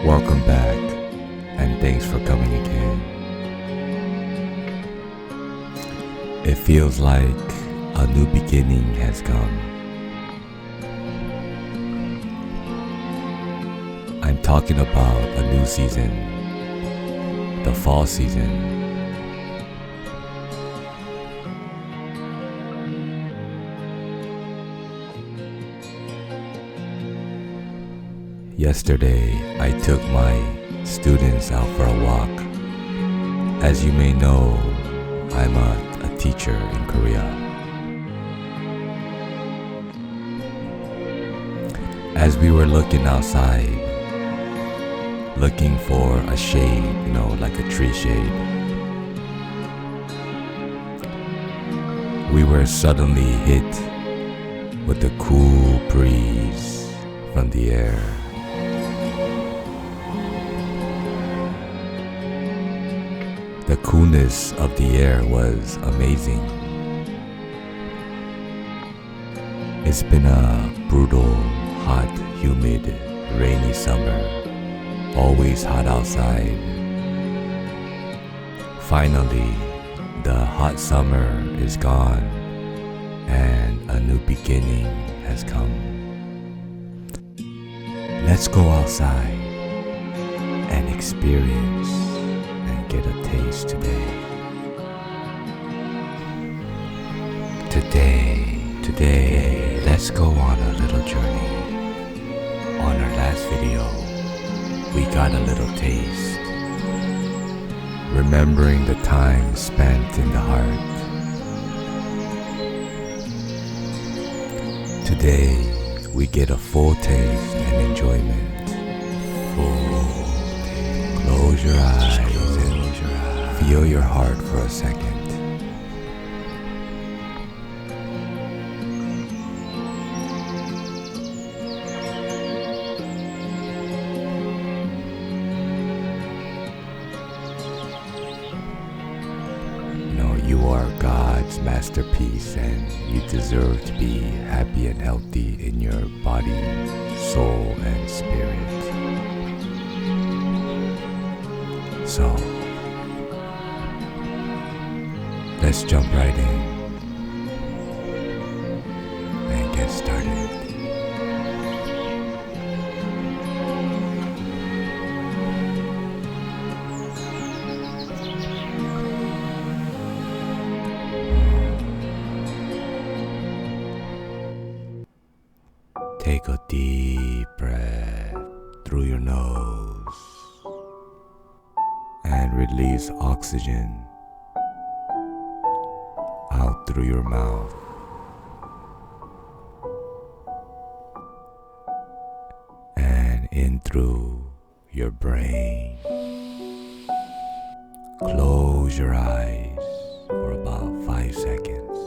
Welcome back, and thanks for coming again. It feels like a new beginning has come. I'm talking about a new season, the fall season. Yesterday, I took my students out for a walk. As you may know, I'm a teacher in Korea. As we were looking outside, looking for a shade, like a tree shade, we were suddenly hit with the cool breeze from the air. The coolness of the air was amazing. It's been a brutal, hot, humid, rainy summer, always hot outside. Finally, the hot summer is gone and a new beginning has come. Let's go outside and experience and get a taste today. Today, let's go on a little journey. On our last video, we got a little taste, remembering the time spent in the heart. Today, we get a full taste and enjoyment. Close your eyes and feel your heart for a second. You are God's masterpiece, and you deserve to be happy and healthy in your body, soul, and spirit. So, let's jump right in and get started. Take a deep breath through your nose and release oxygen out through your mouth. And in through your brain. Close your eyes for about 5 seconds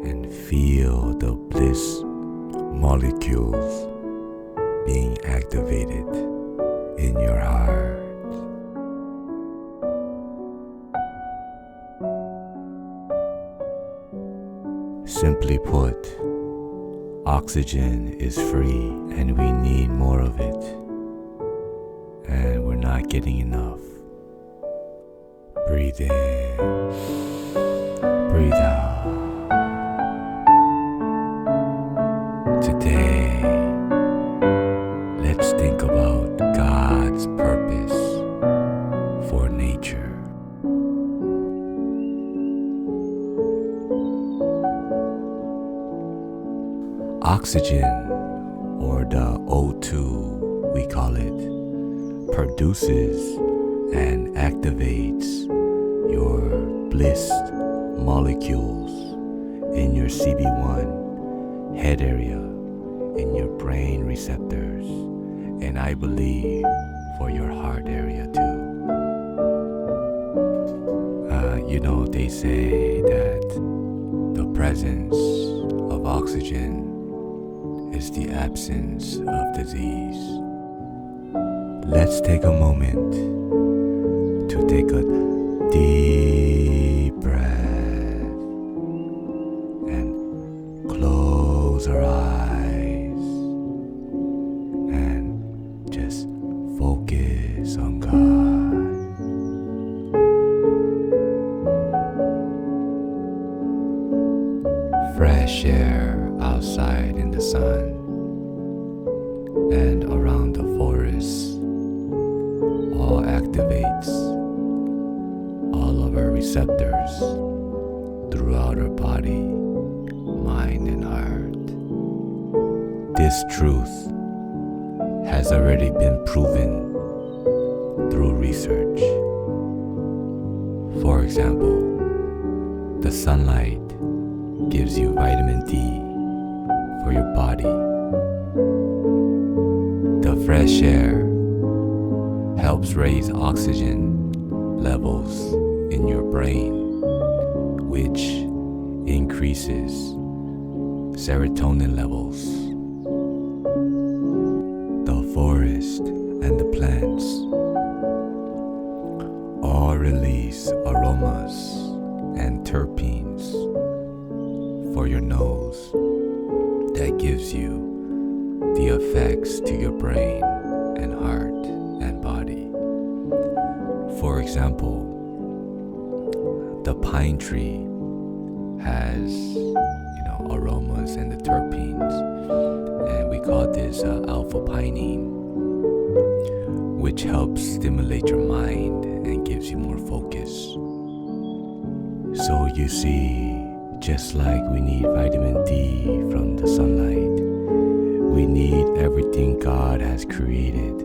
and feel the bliss molecules being activated in your heart. Simply put, oxygen is free and we need more of it, and we're not getting enough. Breathe in, breathe out. Today, let's think about God's purpose for nature. Oxygen, or the O2 we call it, produces and activates your bliss molecules in your CB1 head area, in your brain receptors, and I believe for your heart area too. They say that the presence of oxygen is the absence of disease. Let's take a moment to take a deep breath and close our eyes and just Focus on God. Fresh air outside in the sun and around the forest all activates all of our receptors throughout our body, mind, and heart. This truth has already been proven through research. For example, the sunlight gives you vitamin D for your body. The fresh air helps raise oxygen levels in your brain, which increases serotonin levels. The forest and the plants all release aromas and terpenes for your nose that gives you the effects to your brain and heart and body. For example, the pine tree has, aromas and the terpenes, and we call this alpha-pinene, which helps stimulate your mind and gives you more focus. So you see, just like we need vitamin D from the sunlight, we need everything God has created.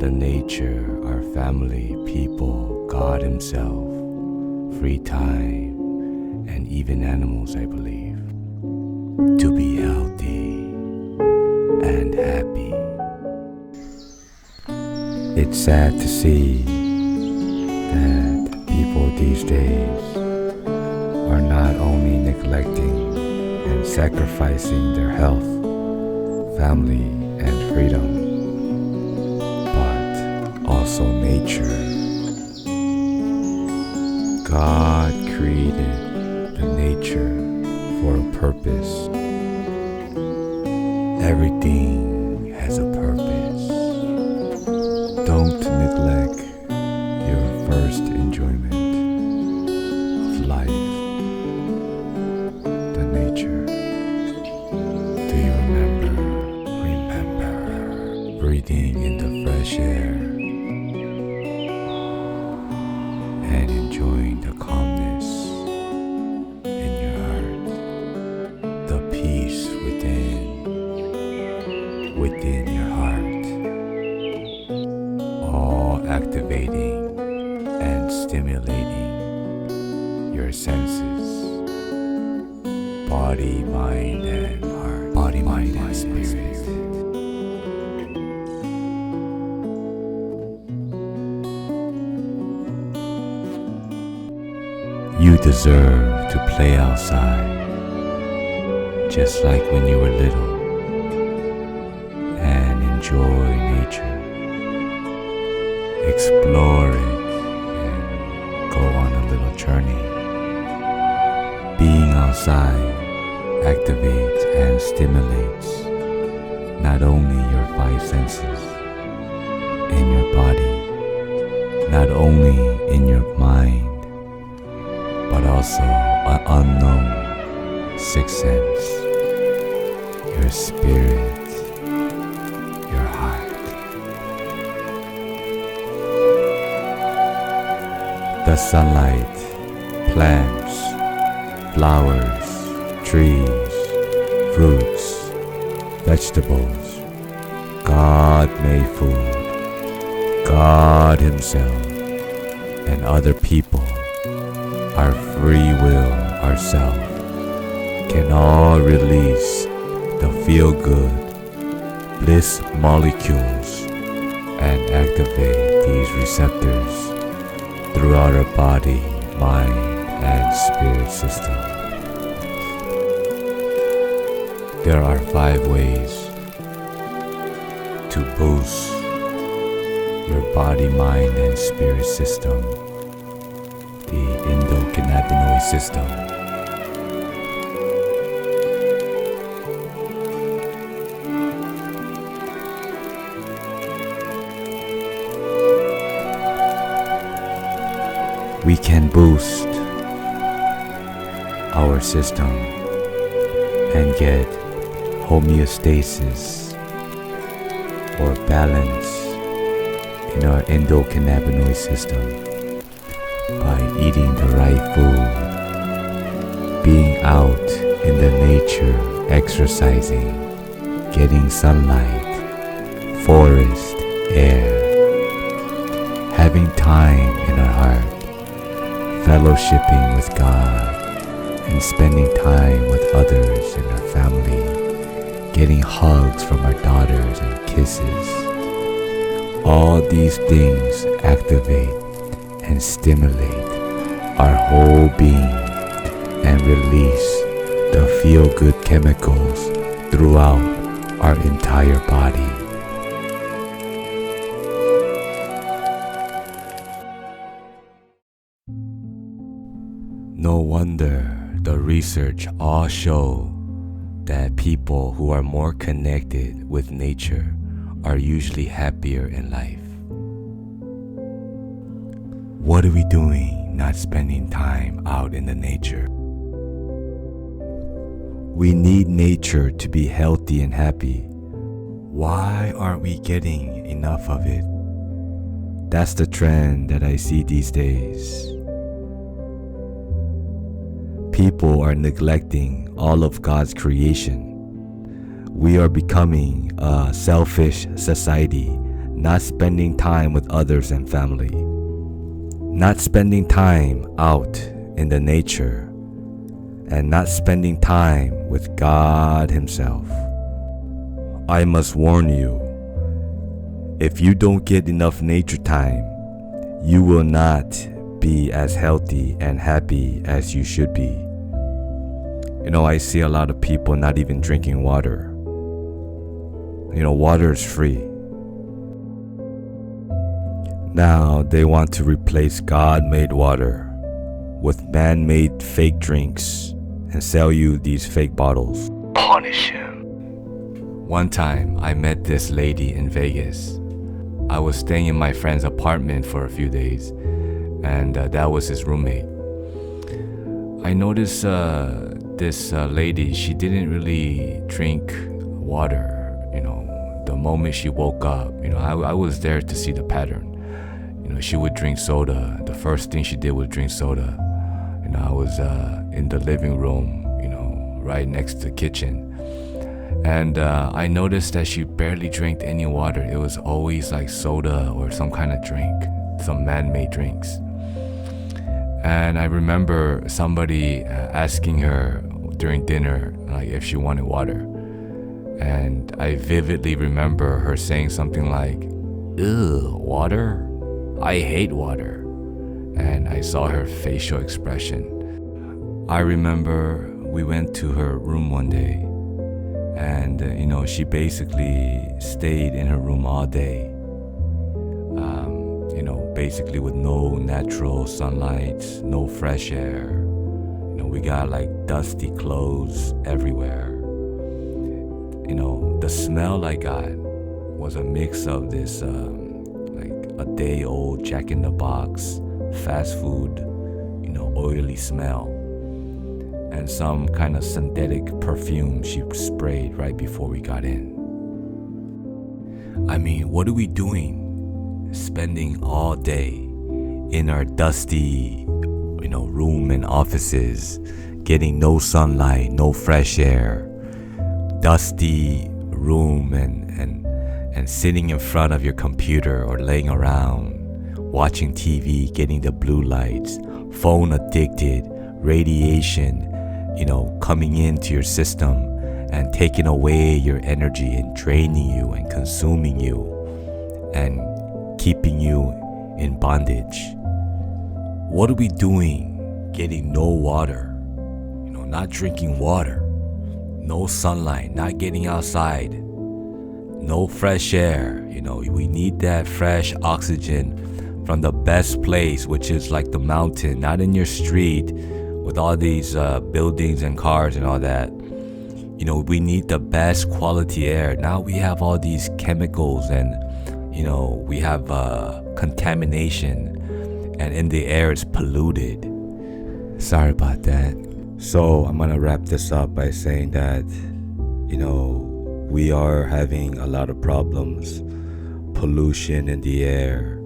The nature, our family, people, God Himself, free time, and even animals, I believe, to be healthy and happy. It's sad to see that people these days are not only neglecting and sacrificing their health, family, and freedom, but also nature. God created the nature for a purpose. Everything has a purpose. Don't neglect your first enjoyment of life, the nature. Do you remember? Remember breathing in the fresh air and enjoying the calmness in your heart, the peace within your heart, all activating and stimulating your senses, body, mind, and heart, body, mind, and spirit. You deserve to play outside, just like when you were little, and enjoy nature, explore it, and go on a little journey. Being outside activates and stimulates not only your five senses in your body, not only in your mind, but also an unknown sixth sense, your spirit, your heart. The sunlight, plants, flowers, trees, fruits, vegetables, God-made food, God Himself, and other people, our free will, ourself, can all release the feel-good, bliss molecules and activate these receptors throughout our body, mind, and spirit system. There are 5 ways to boost your body, mind, and spirit system. The endocannabinoid system. we can boost our system and get homeostasis or balance in our endocannabinoid system by eating the right food, being out in the nature, exercising, getting sunlight, forest, air, having time in our heart, fellowshipping with God, and spending time with others in our family, getting hugs from our daughters and kisses. All these things activate and stimulate our whole being and release the feel-good chemicals throughout our entire body. No wonder the research all show that people who are more connected with nature are usually happier in life. What are we doing not spending time out in the nature? We need nature to be healthy and happy. Why aren't we getting enough of it? That's the trend that I see these days. People are neglecting all of God's creation. We are becoming a selfish society, not spending time with others and family, not spending time out in the nature, and not spending time with God Himself. I must warn you, if you don't get enough nature time, you will not be as healthy and happy as you should be. I see a lot of people not even drinking water. Water is free. Now they want to replace God-made water with man-made fake drinks and sell you these fake bottles. Punish him. One time, I met this lady in Vegas. I was staying in my friend's apartment for a few days, and that was his roommate. I noticed this lady, she didn't really drink water, the moment she woke up. I was there to see the pattern. She would drink soda. The first thing she did was drink soda. I was in the living room, right next to the kitchen. And I noticed that she barely drank any water. It was always like soda or some kind of drink, some man-made drinks. And I remember somebody asking her during dinner, like, if she wanted water. And I vividly remember her saying something like, "Ew, water? I hate water." And I saw her facial expression. I remember we went to her room one day, and she basically stayed in her room all day. Basically with no natural sunlight, no fresh air. We got like dusty clothes everywhere. The smell I got was a mix of this like a day-old Jack-in-the-Box fast food, oily smell, and some kind of synthetic perfume she sprayed right before we got in. I mean, what are we doing? Spending all day in our dusty, room and offices, getting no sunlight, no fresh air, dusty room, and sitting in front of your computer or laying around, watching TV, getting the blue lights, phone addicted, radiation, coming into your system and taking away your energy and draining you and consuming you and keeping you in bondage. What are we doing getting no water? Not drinking water, no sunlight, not getting outside, no fresh air. We need that fresh oxygen from the best place, which is like the mountain, not in your street with all these buildings and cars and all that. We need the best quality air. Now we have all these chemicals and we have contamination and in the air it's polluted. Sorry about that. So I'm gonna wrap this up by saying that, we are having a lot of problems. Pollution in the air.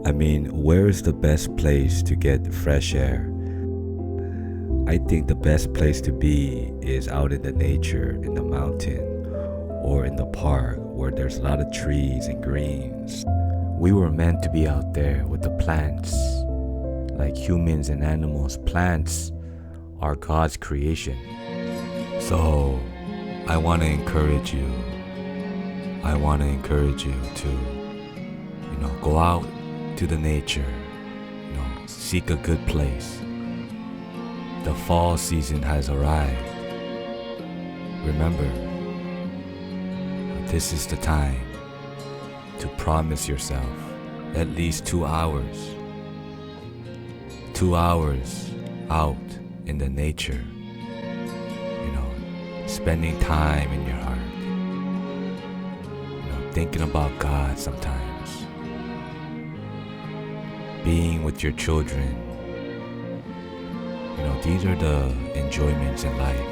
I mean, where is the best place to get fresh air? I think the best place to be is out in the nature, in the mountain, or in the park where there's a lot of trees and greens. We were meant to be out there with the plants. Like humans and animals, plants are God's creation. So I want to encourage you. I want to encourage you to, go out to the nature, seek a good place. The fall season has arrived. Remember, this is the time to promise yourself at least 2 hours. 2 hours out in the nature, spending time in your heart, thinking about God sometimes, being with your children. These are the enjoyments in life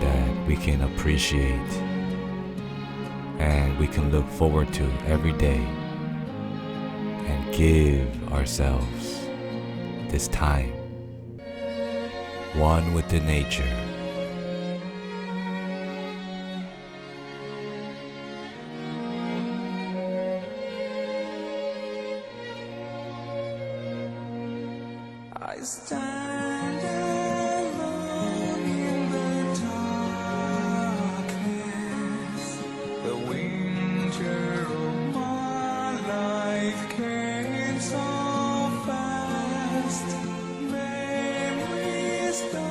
that we can appreciate and we can look forward to every day and give ourselves this time, one with the nature. I stand alone in the darkness. The winter of my life came so fast. Memories go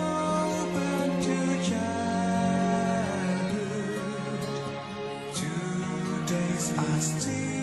back to childhood. 2 days I still